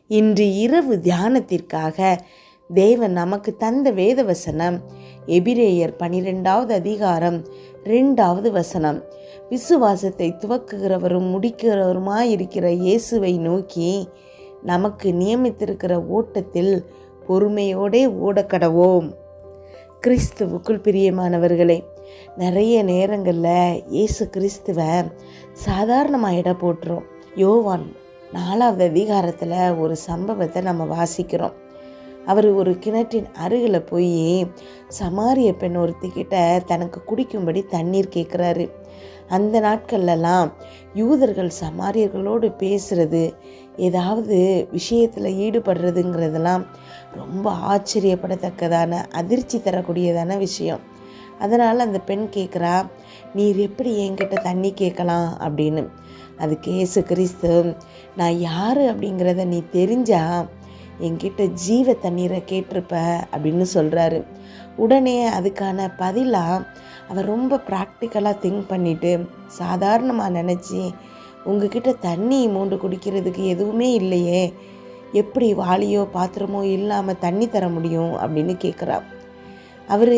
இன்று இரவு தியானத்திற்காக தேவன் நமக்கு தந்த வேத வசனம் எபிரேயர் 12வது அதிகாரம் 2வது வசனம். விசுவாசத்தை துவக்குகிறவரும் முடிக்கிறவருமாயிருக்கிற இயேசுவை நோக்கி நமக்கு நியமித்திருக்கிற ஓட்டத்தில் பொறுமையோடே ஓடக்கடவோம். கிறிஸ்துவுக்குள் பிரியமானவர்களே, நிறைய நேரங்களில் இயேசு கிறிஸ்துவை சாதாரணமாக இட போட்டுரும். யோவான் 4வது அதிகாரத்தில் ஒரு சம்பவத்தை நம்ம வாசிக்கிறோம். அவர் ஒரு கிணற்றின் அருகில் போய் சமாரிய பெண் ஒருத்திக்கிட்ட தனக்கு குடிக்கும்படி தண்ணீர் கேட்குறாரு. அந்த நாட்கள்லாம் யூதர்கள் சமாரியர்களோடு பேசுகிறது, ஏதாவது விஷயத்தில் ஈடுபடுறதுங்கிறதெல்லாம் ரொம்ப ஆச்சரியப்படத்தக்கதான, அதிர்ச்சி தரக்கூடியதான விஷயம். அதனால் அந்த பெண் கேட்குறா, நீர் எப்படி என்கிட்ட தண்ணி கேட்கலாம் அப்படின்னு. அதுக்கு இயேசு கிறிஸ்து, நான் யார் அப்படிங்கிறத நீ தெரிஞ்சா என்கிட்ட ஜீவ தண்ணீரை கேட்டிருப்ப அப்படின்னு சொல்கிறாரு. உடனே அதுக்கான பதிலாக அவர் ரொம்ப ப்ராக்டிக்கலாக திங்க் பண்ணிவிட்டு சாதாரணமாக நினச்சி, உங்ககிட்ட தண்ணி மோண்டு குடிக்கிறதுக்கு எதுவுமே இல்லையே, எப்படி வாளியோ பாத்திரமோ இல்லாமல் தண்ணி தர முடியும் அப்படின்னு கேட்குறா. அவர்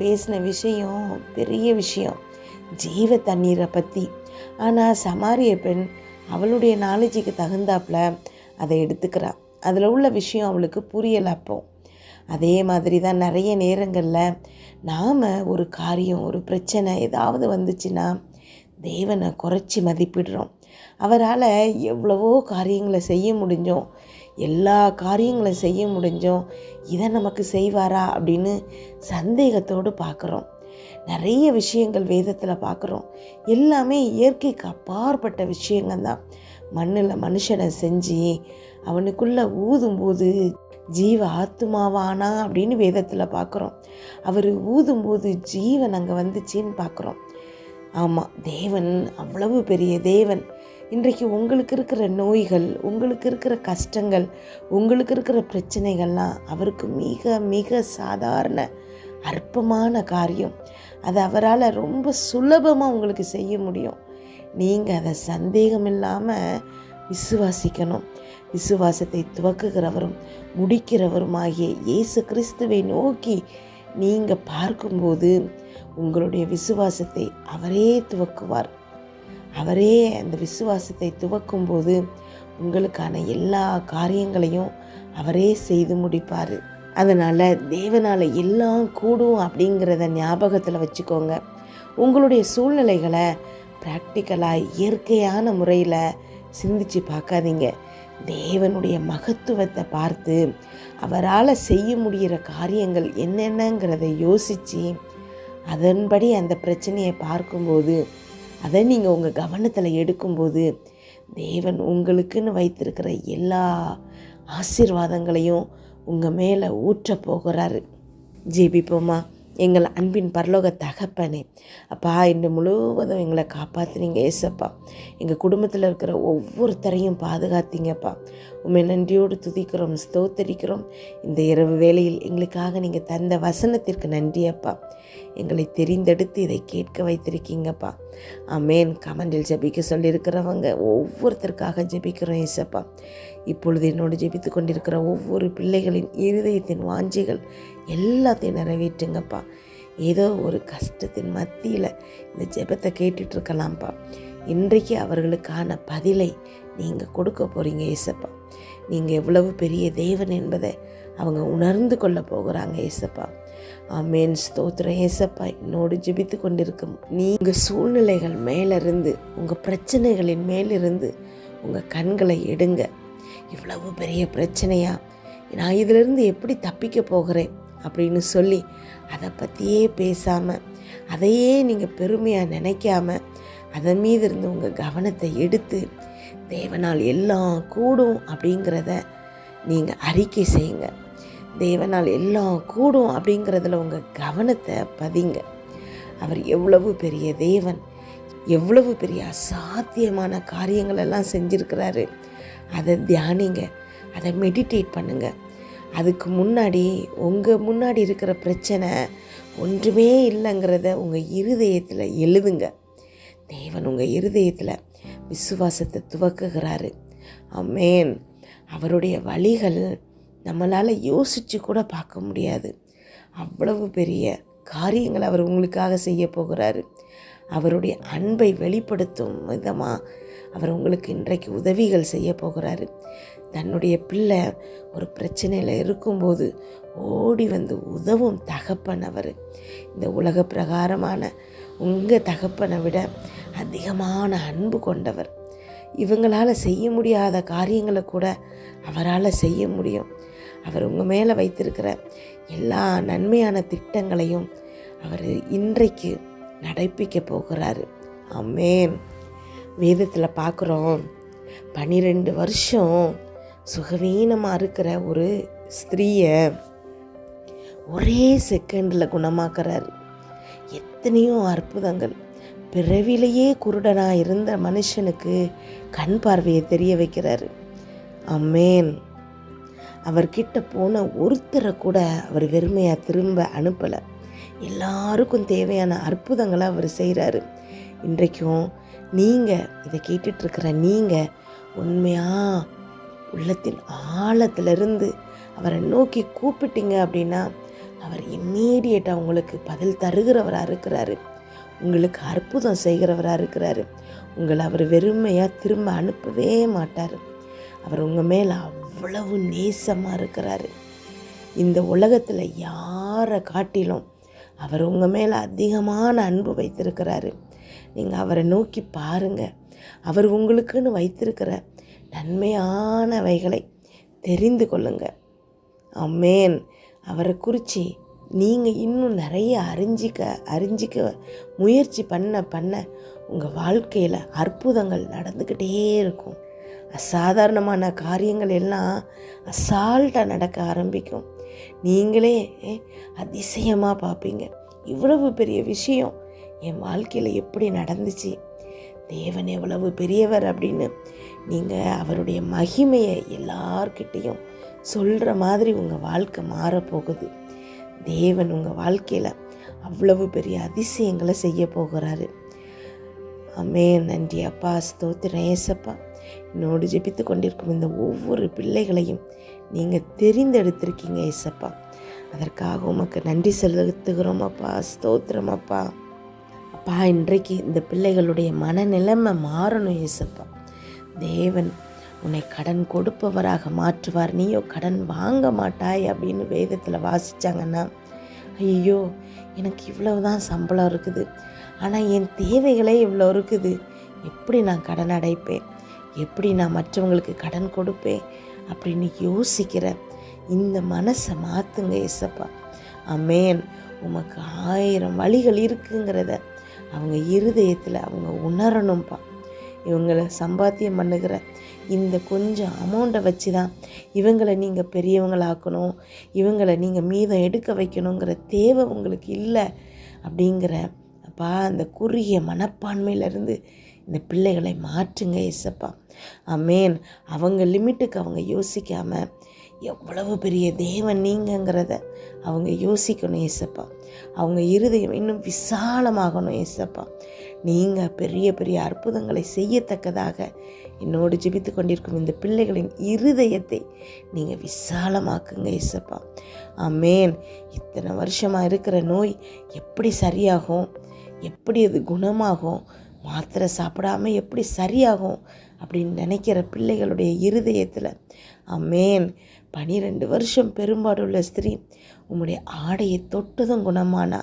பேசின விஷயம் பெரிய விஷயம், ஜீவ தண்ணீரை பற்றி. ஆனால் சமாரிய பெண் அவளுடைய நாலேஜுக்கு தகுந்தாப்புல அதை எடுத்துக்கிறா. அதில் உள்ள விஷயம் அவளுக்கு புரியலை. அப்போ அதே மாதிரி தான் நிறைய நேரங்களில் நாம் ஒரு காரியம், ஒரு பிரச்சனை ஏதாவது வந்துச்சுன்னா தேவனை குறைச்சி மதிப்பிடுறோம். அவரால் எவ்வளவோ காரியங்களை செய்ய முடிஞ்சோம், எல்லா காரியங்களும் செய்ய முடிஞ்சோம், இதை நமக்கு செய்வாரா அப்படின்னு சந்தேகத்தோடு பார்க்குறோம். நிறைய விஷயங்கள் வேதத்தில் பார்க்குறோம், எல்லாமே இயற்கைக்கு அப்பாற்பட்ட விஷயங்கள் தான். மண்ணில் மனுஷனை செஞ்சு அவனுக்குள்ளே ஊதும்போது ஜீவ ஆத்துமாவானா அப்படின்னு வேதத்தில் பார்க்குறோம். அவர் ஊதும்போது ஜீவன் அங்கே வந்துச்சின்னு பார்க்குறோம். ஆமாம், தேவன் அவ்வளவு பெரிய தேவன். இன்றைக்கு உங்களுக்கு இருக்கிற நோய்கள், உங்களுக்கு இருக்கிற கஷ்டங்கள், உங்களுக்கு இருக்கிற பிரச்சனைகள்லாம் அவருக்கு மிக மிக சாதாரண அற்பமான காரியம். அது அவரால் ரொம்ப சுலபமாக உங்களுக்கு செய்ய முடியும். நீங்கள் அதை சந்தேகம் இல்லாமல் விசுவாசிக்கணும். விசுவாசத்தை துவக்குகிறவரும் முடிக்கிறவருமாகிய இயேசு கிறிஸ்துவை நோக்கி நீங்கள் பார்க்கும்போது உங்களுடைய விசுவாசத்தை அவரே துவக்குவார். அவரே அந்த விசுவாசத்தை துவக்கும்போது உங்களுக்கான எல்லா காரியங்களையும் அவரே செய்து முடிப்பார். அதனால் தேவனால் எல்லாம் கூடும் அப்படிங்கிறத ஞாபகத்தில் வச்சுக்கோங்க. உங்களுடைய சூழ்நிலைகளை ப்ராக்டிக்கலாக இயற்கையான முறையில் சிந்திச்சு பார்க்காதீங்க. தேவனுடைய மகத்துவத்தை பார்த்து அவரால் செய்ய முடிகிற காரியங்கள் என்னென்னங்கிறத யோசித்து அதன்படி அந்த பிரச்சனையை பார்க்கும்போது, அதை நீங்கள் உங்கள் கவனத்தில் எடுக்கும்போது தேவன் உங்களுக்குன்னு வைத்திருக்கிற எல்லா ஆசீர்வாதங்களையும் உங்கள் மேலே ஊற்ற போகிறாரு. ஜெபிப்போமா. எங்கள் அன்பின் பரலோக தகப்பனே, அப்பா, இன்று முழுவதும் எங்களை காப்பாற்றுனீங்க ஏசப்பா. எங்கள் குடும்பத்தில் இருக்கிற ஒவ்வொருத்தரையும் பாதுகாத்தீங்கப்பா. உண்மை நன்றியோடு துதிக்கிறோம், ஸ்தோத்தரிக்கிறோம். இந்த இரவு வேளையில் எங்களுக்காக நீங்கள் தந்த வசனத்திற்கு நன்றியப்பா. எங்களை தெரிந்தெடுத்து இதை கேட்க வைத்திருக்கீங்கப்பா. ஆமேன். கமெண்டில் ஜெபிக்க சொல்லியிருக்கிறவங்க ஒவ்வொருத்தருக்காக ஜெபிக்கிறோம் ஏசப்பா. இப்பொழுது என்னோடு ஜெபித்து கொண்டிருக்கிற ஒவ்வொரு பிள்ளைகளின் இருதயத்தின் வாஞ்சிகள் எல்லாத்தையும் நிறைவேற்றுங்கப்பா. ஏதோ ஒரு கஷ்டத்தின் மத்தியில் இந்த ஜெபத்தை கேட்டுட்ருக்கலாம்ப்பா. இன்றைக்கு அவர்களுக்கான பதிலை நீங்கள் கொடுக்க போகிறீங்க ஏசப்பா. நீங்கள் எவ்வளவு பெரிய தேவன் என்பதை அவங்க உணர்ந்து கொள்ள போகிறாங்க ஏசப்பா. ஆமேன். ஸ்தோத்திரம் ஏசப்பா. என்னோடு ஜெபித்து கொண்டிருக்கும் நீங்கள் சூழ்நிலைகள் மேலிருந்து, உங்கள் பிரச்சனைகளின் மேலிருந்து உங்கள் கண்களை எடுங்க. இவ்வளவு பெரிய பிரச்சனையா, நான் இதிலிருந்து எப்படி தப்பிக்க போகிறேன் அப்படின்னு சொல்லி அதை பற்றியே பேசாமல், அதையே நீங்கள் பெருமையாக நினைக்காம அதன் மீது இருந்து உங்கள் கவனத்தை எடுத்து தேவனால் எல்லாம் கூடும் அப்படிங்கிறத நீங்கள் அறிக்கை செய்யுங்க. தேவனால் எல்லாம் கூடும் அப்படிங்கிறதுல உங்கள் கவனத்தை பதிங்க. அவர் எவ்வளவு பெரிய தேவன், எவ்வளவு பெரிய அசாத்தியமான காரியங்கள் எல்லாம் செஞ்சுருக்கிறாரு. அதை தியானிங்க, அதை மெடிடேட் பண்ணுங்க. அதுக்கு முன்னாடி உங்கள் முன்னாடி இருக்கிற பிரச்சனை ஒன்றுமே இல்லைங்கிறத உங்கள் இருதயத்தில் எழுதுங்க. தேவன் உங்கள் இருதயத்தில் விசுவாசத்தை துவக்குகிறாரு. ஆமேன். அவருடைய வழிகள் நம்மளால் யோசித்து கூட பார்க்க முடியாது. அவ்வளவு பெரிய காரியங்கள் அவர் உங்களுக்காக செய்ய போகிறாரு. அவருடைய அன்பை வெளிப்படுத்தும் விதமாக அவர் உங்களுக்கு இன்றைக்கு உதவிகள் செய்ய போகிறாரு. தன்னுடைய பிள்ளை ஒரு பிரச்சனையில் இருக்கும்போது ஓடி வந்து உதவும் தகப்பன் அவர். இந்த உலக பிரகாரமான உங்கள் தகப்பனை விட அதிகமான அன்பு கொண்டவர். இவங்களால் செய்ய முடியாத காரியங்களை கூட அவரால் செய்ய முடியும். அவர் உங்கள் மேலே வைத்திருக்கிற எல்லா நன்மையான திட்டங்களையும் அவர் இன்றைக்கு நடப்பிக்க போகிறாரு. ஆமென். வேதத்தில் பார்க்குறோம், 12 வருஷம் சுகவீனமாக இருக்கிற ஒரு ஸ்திரீயை ஒரே செகண்டில் குணமாக்குறாரு. எத்தனையோ அற்புதங்கள். பிறவிலேயே குருடனாக இருந்த மனுஷனுக்கு கண் பார்வையை தெரிய வைக்கிறாரு. ஆமென். அவர்கிட்ட போன ஒருத்தரை கூட அவர் வெறுமையாக திரும்ப அனுப்பலை. எல்லாருக்கும் தேவையான அற்புதங்களை அவர் செய்கிறாரு. இன்றைக்கும் நீங்கள் இதை கேட்டுட்ருக்கிற நீங்கள் உண்மையாக உள்ளத்தின் ஆழத்திலிருந்து அவரை நோக்கி கூப்பிட்டீங்க அப்படின்னா அவர் இம்மீடியட்டாக உங்களுக்கு பதில் தருகிறவராக இருக்கிறாரு. உங்களுக்கு அற்புதம் செய்கிறவராக இருக்கிறாரு. உங்களை அவர் வெறுமையாக திரும்ப அனுப்பவே மாட்டார். அவர் உங்கள் மேலே அவ்வளவு நேசமாக இருக்கிறாரு. இந்த உலகத்தில் யாரை காட்டிலும் அவர் உங்கள் மேலே அதிகமான அன்பு வைத்திருக்கிறாரு. நீங்கள் அவரை நோக்கி பாருங்கள். அவர் உங்களுக்குன்னு வைத்திருக்கிற நன்மையானவைகளை தெரிந்து கொள்ளுங்க. ஆமென். அவரை குறித்து நீங்கள் இன்னும் நிறைய அறிஞ்சிக்க முயற்சி பண்ண உங்கள் வாழ்க்கையில் அற்புதங்கள் நடந்துக்கிட்டே இருக்கும். அசாதாரணமான காரியங்கள் எல்லாம் அசால்ட்டாக நடக்க ஆரம்பிக்கும். நீங்களே அதிசயமாக பார்ப்பீங்க, இவ்வளவு பெரிய விஷயம் என் வாழ்க்கையில் எப்படி நடந்துச்சு, தேவன் எவ்வளவு பெரியவர் அப்படின்னு நீங்கள் அவருடைய மகிமையை எல்லார்கிட்டையும் சொல்கிற மாதிரி உங்கள் வாழ்க்கை மாறப்போகுது. தேவன் உங்கள் வாழ்க்கையில் அவ்வளவு பெரிய அதிசயங்களை செய்ய போகிறாரு. ஆமென். நன்றி அப்பா, ஸ்தோத்திரம் ஏசப்பா. என்னோடு ஜெபித்து கொண்டிருக்கும் இந்த ஒவ்வொரு பிள்ளைகளையும் நீங்கள் தெரிந்தெடுத்திருக்கீங்க ஏசப்பா. அதற்காக உமக்கு நன்றி செலுத்துகிறோம் அப்பா. ஸ்தோத்திரம் அப்பா. அப்பா, இன்றைக்கு இந்த பிள்ளைகளுடைய மனநிலைமை மாறணும் ஏசப்பா. தேவன் உன்னை கடன் கொடுப்பவராக மாற்றுவார், நீயோ கடன் வாங்க மாட்டாய் அப்படின்னு வேதத்தில் வாசித்தாங்கன்னா, ஐயோ எனக்கு இவ்வளவு தான் சம்பளம் இருக்குது, ஆனால் என் தேவைகளே இவ்வளோ இருக்குது, எப்படி நான் கடன் அடைப்பேன், எப்படி நான் மற்றவங்களுக்கு கடன் கொடுப்பேன் அப்படின்னு யோசிக்கிற இந்த மனசை மாற்றுங்க ஏசப்பா. ஆமென். உமக்கு 1000 வழிகள் இருக்குங்கிறத அவங்க இருதயத்தில் அவங்க உணரணும்ப்பா. இவங்களை சம்பாத்தியம் பண்ணுகிற இந்த கொஞ்சம் அமௌண்ட்டை வச்சு தான் இவங்களை நீங்கள் பெரியவங்களாக்கணும், இவங்களை நீங்கள் மீதம் எடுக்க வைக்கணுங்கிற தேவை உங்களுக்கு இல்லை அப்படிங்கிற அப்பா அந்த குறுகிய மனப்பான்மையிலேருந்து இந்த பிள்ளைகளை மாற்றுங்க ஏசப்பா. ஆமென். அவங்க லிமிட்டுக்கு அவங்க யோசிக்காமல் எவ்வளவு பெரிய தேவன் நீங்கங்கிறத அவங்க யோசிக்கணும் ஏசப்பா. அவங்க இருதயம் இன்னும் விசாலமாகணும் ஏசப்பா. நீங்கள் பெரிய பெரிய அற்புதங்களை செய்யத்தக்கதாக என்னோடு ஜெபித்து கொண்டிருக்கும் இந்த பிள்ளைகளின் இருதயத்தை நீங்கள் விசாலமாக்குங்க ஏசப்பா. ஆமென். இத்தனை வருஷமாக இருக்கிற நோய் எப்படி சரியாகும், எப்படி அது குணமாகும், மாத்திரை சாப்பிடாம எப்படி சரியாகும் அப்படின்னு நினைக்கிற பிள்ளைகளுடைய இருதயத்தில் ஆமென். 12 வருஷம் பெரும்பாடுள்ள ஸ்திரீ உம்முடைய ஆடையை தொட்டதும் குணமானா,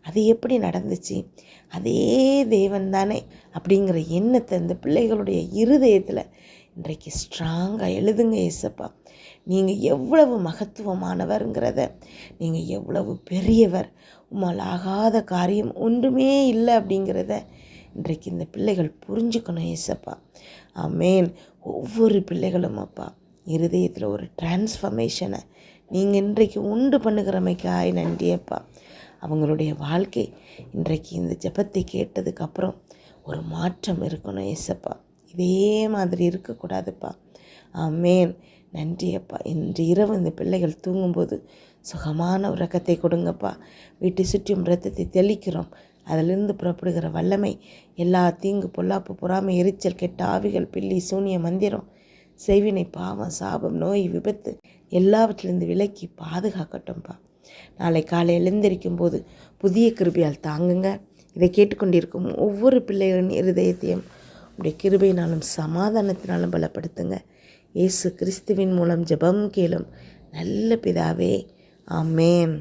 அது எப்படி நடந்துச்சு, அதே தேவன் தானே அப்படிங்கிற எண்ணத்தை இந்த பிள்ளைகளுடைய இருதயத்தில் இன்றைக்கு ஸ்ட்ராங்காக எழுதுங்க ஏசப்பா. நீங்கள் எவ்வளவு மகத்துவமானவருங்கிறத, நீங்கள் எவ்வளவு பெரியவர், உம்மால் ஆகாத காரியம் ஒன்றுமே இல்லை அப்படிங்கிறத இன்றைக்கு இந்த பிள்ளைகள் புரிஞ்சுக்கணும் ஏசப்பா. ஆமென். ஒவ்வொரு பிள்ளைகளும் அப்பா இருதயத்தில் ஒரு டிரான்ஸ்ஃபர்மேஷனை நீங்கள் இன்றைக்கு உண்டு பண்ணுகிறமைக்காய் நன்றியப்பா. அவங்களுடைய வாழ்க்கை இன்றைக்கு இந்த ஜெபத்தை கேட்டதுக்கப்புறம் ஒரு மாற்றம் இருக்கணும் ஏசப்பா. இதே மாதிரி இருக்கக்கூடாதுப்பா. ஆமென். நன்றியப்பா. இன்று இரவு இந்த பிள்ளைகள் தூங்கும்போது சுகமான உறக்கத்தை கொடுங்கப்பா. வீட்டை சுற்றியும் இரத்தத்தை தெளிக்கிறோம். அதிலிருந்து புறப்படுகிற வல்லமை எல்லா தீங்கு பொல்லாப்பு பொறாமை எரிச்சல் கெட்ட ஆவிகள் பில்லி சூனிய மந்திரம் செய்வினை, பாவம், சாபம், நோய், விபத்து எல்லாவற்றிலிருந்து விலக்கி பாதுகாக்கட்டும்ப்பா. நாளை காலை எழுந்திருக்கும் போது புதிய கிருபையால் தாங்குங்க. இதை கேட்டுக்கொண்டிருக்கும் ஒவ்வொரு பிள்ளைகளின் இருதயத்தையும் உடைய கிருபையினாலும் சமாதானத்தினாலும் பலப்படுத்துங்க. இயேசு கிறிஸ்துவின் மூலம் ஜெபம் கேளும் நல்ல பிதாவே, ஆமேன்.